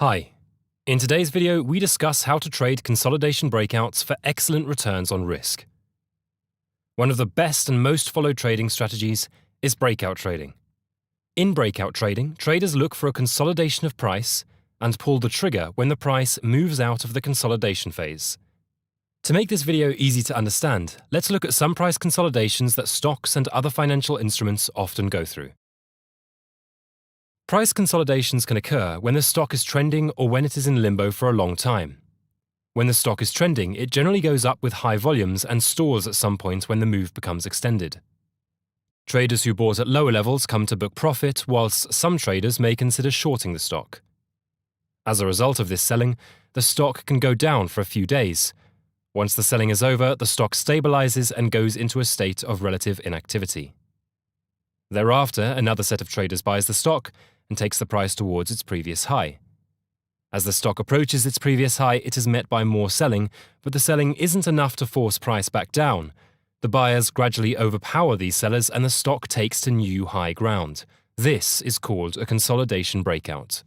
Hi. In today's video, we discuss how to trade consolidation breakouts for excellent returns on risk. One of the best and most followed trading strategies is breakout trading. In breakout trading, traders look for a consolidation of price and pull the trigger when the price moves out of the consolidation phase. To make this video easy to understand, let's look at some price consolidations that stocks and other financial instruments often go through. Price consolidations can occur when the stock is trending or when it is in limbo for a long time. When the stock is trending, it generally goes up with high volumes and stalls at some point when the move becomes extended. Traders who bought at lower levels come to book profit, whilst some traders may consider shorting the stock. As a result of this selling, the stock can go down for a few days. Once the selling is over, the stock stabilizes and goes into a state of relative inactivity. Thereafter, another set of traders buys the stock and takes the price towards its previous high. As the stock approaches its previous high, it is met by more selling, but the selling isn't enough to force price back down. The buyers gradually overpower these sellers and the stock takes to new high ground. This is called a consolidation breakout.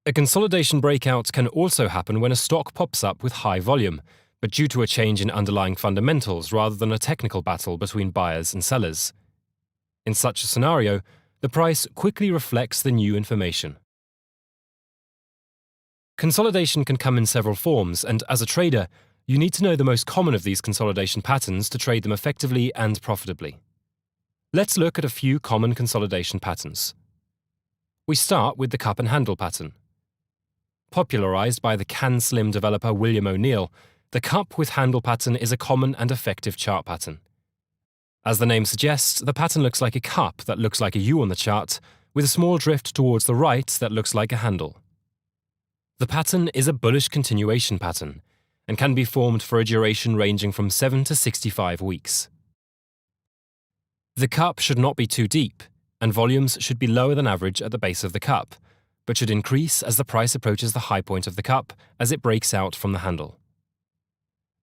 A consolidation breakout can also happen when a stock pops up with high volume, but due to a change in underlying fundamentals rather than a technical battle between buyers and sellers. In such a scenario, the price quickly reflects the new information. Consolidation can come in several forms, and as a trader, you need to know the most common of these consolidation patterns to trade them effectively and profitably. Let's look at a few common consolidation patterns. We start with the cup and handle pattern. Popularized by the CanSlim developer William O'Neill, the cup with handle pattern is a common and effective chart pattern. As the name suggests, the pattern looks like a cup that looks like a U on the chart, with a small drift towards the right that looks like a handle. The pattern is a bullish continuation pattern and can be formed for a duration ranging from 7 to 65 weeks. The cup should not be too deep, and volumes should be lower than average at the base of the cup, but should increase as the price approaches the high point of the cup as it breaks out from the handle.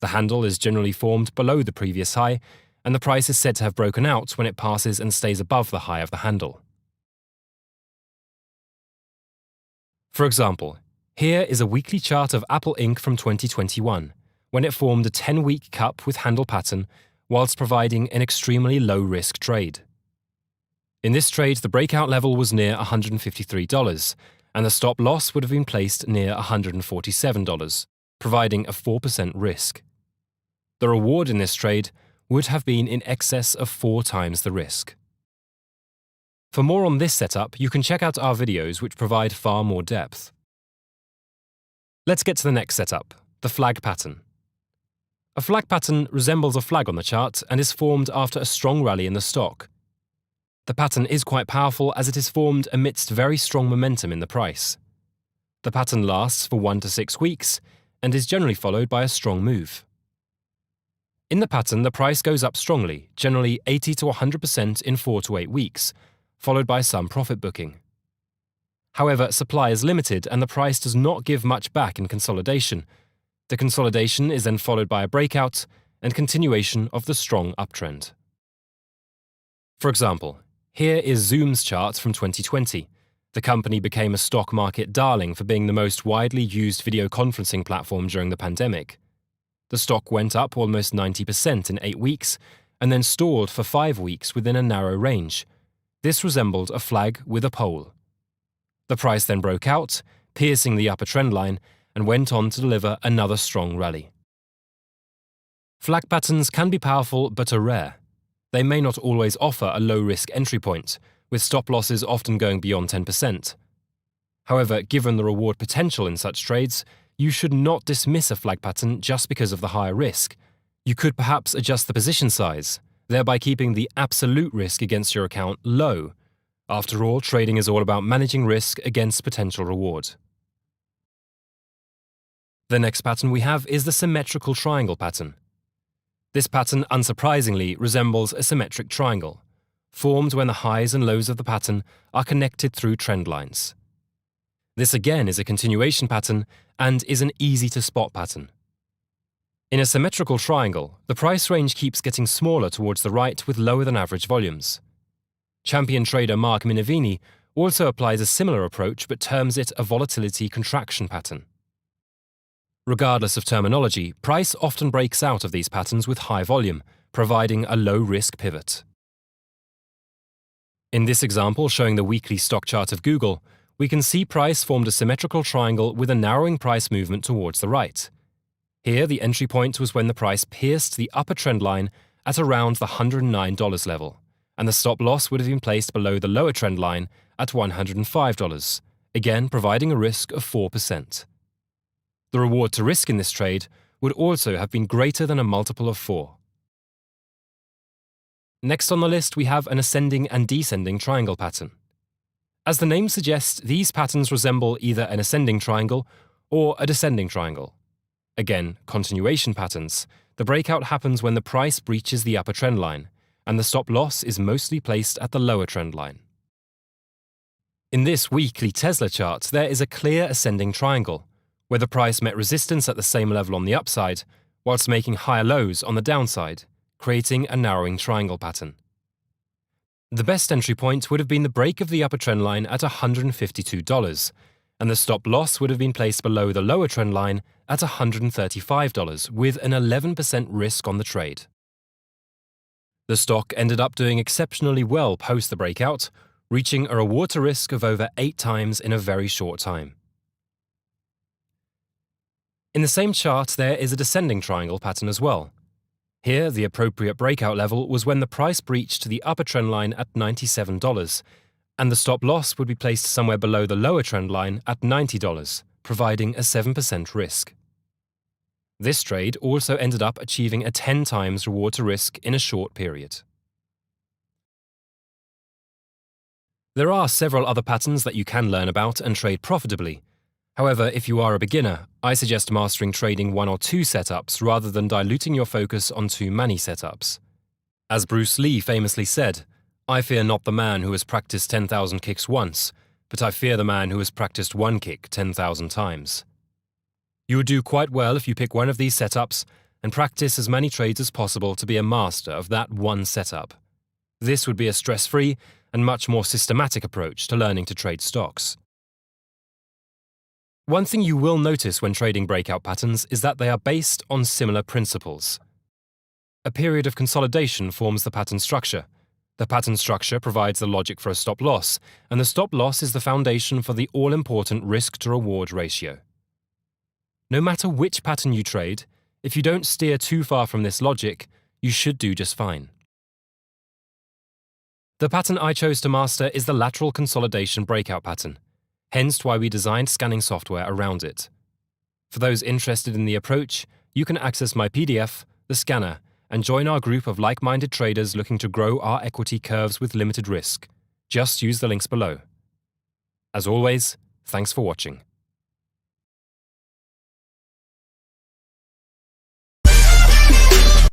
The handle is generally formed below the previous high, and the price is said to have broken out when it passes and stays above the high of the handle. For example, here is a weekly chart of Apple Inc. from 2021, when it formed a 10-week cup with handle pattern whilst providing an extremely low-risk trade. In this trade, the breakout level was near $153, and the stop loss would have been placed near $147, providing a 4% risk. The reward in this trade would have been in excess of 4 times the risk. For more on this setup, you can check out our videos which provide far more depth. Let's get to the next setup, the flag pattern. A flag pattern resembles a flag on the chart and is formed after a strong rally in the stock. The pattern is quite powerful as it is formed amidst very strong momentum in the price. The pattern lasts for 1 to 6 weeks and is generally followed by a strong move. In the pattern, the price goes up strongly, generally 80 to 100% in 4 to 8 weeks, followed by some profit booking. However, supply is limited and the price does not give much back in consolidation. The consolidation is then followed by a breakout and continuation of the strong uptrend. For example, here is Zoom's chart from 2020. The company became a stock market darling for being the most widely used video conferencing platform during the pandemic. The stock went up almost 90% in 8 weeks and then stalled for 5 weeks within a narrow range. This resembled a flag with a pole. The price then broke out, piercing the upper trend line, and went on to deliver another strong rally. Flag patterns can be powerful but are rare. They may not always offer a low-risk entry point, with stop losses often going beyond 10%. However, given the reward potential in such trades, you should not dismiss a flag pattern just because of the higher risk. You could perhaps adjust the position size, thereby keeping the absolute risk against your account low. After all, trading is all about managing risk against potential reward. The next pattern we have is the symmetrical triangle pattern. This pattern, unsurprisingly, resembles a symmetric triangle, formed when the highs and lows of the pattern are connected through trend lines. This again is a continuation pattern and is an easy-to-spot pattern. In a symmetrical triangle, the price range keeps getting smaller towards the right with lower than average volumes. Champion trader Mark Minervini also applies a similar approach but terms it a volatility contraction pattern. Regardless of terminology, price often breaks out of these patterns with high volume, providing a low-risk pivot. In this example showing the weekly stock chart of Google, we can see price formed a symmetrical triangle with a narrowing price movement towards the right. Here, the entry point was when the price pierced the upper trend line at around the $109 level, and the stop loss would have been placed below the lower trend line at $105, again providing a risk of 4%. The reward to risk in this trade would also have been greater than a multiple of 4. Next on the list, we have an ascending and descending triangle pattern. As the name suggests, these patterns resemble either an ascending triangle or a descending triangle. Again, continuation patterns. The breakout happens when the price breaches the upper trend line, and the stop loss is mostly placed at the lower trend line. In this weekly Tesla chart, there is a clear ascending triangle, where the price met resistance at the same level on the upside, whilst making higher lows on the downside, creating a narrowing triangle pattern. The best entry point would have been the break of the upper trend line at $152, and the stop loss would have been placed below the lower trend line at $135, with an 11% risk on the trade. The stock ended up doing exceptionally well post the breakout, reaching a reward to risk of over 8 times in a very short time. In the same chart, there is a descending triangle pattern as well. Here, the appropriate breakout level was when the price breached the upper trend line at $97, and the stop loss would be placed somewhere below the lower trend line at $90, providing a 7% risk. This trade also ended up achieving a 10 times reward to risk in a short period. There are several other patterns that you can learn about and trade profitably. However, if you are a beginner, I suggest mastering trading 1 or 2 setups rather than diluting your focus on too many setups. As Bruce Lee famously said, "I fear not the man who has practiced 10,000 kicks once, but I fear the man who has practiced one kick 10,000 times." You would do quite well if you pick one of these setups and practice as many trades as possible to be a master of that one setup. This would be a stress-free and much more systematic approach to learning to trade stocks. One thing you will notice when trading breakout patterns is that they are based on similar principles. A period of consolidation forms the pattern structure. The pattern structure provides the logic for a stop loss, and the stop loss is the foundation for the all-important risk-to-reward ratio. No matter which pattern you trade, if you don't steer too far from this logic, you should do just fine. The pattern I chose to master is the lateral consolidation breakout pattern, hence why we designed scanning software around it. For those interested in the approach, you can access my PDF, the scanner, and join our group of like-minded traders looking to grow our equity curves with limited risk. Just use the links below. As always, thanks for watching.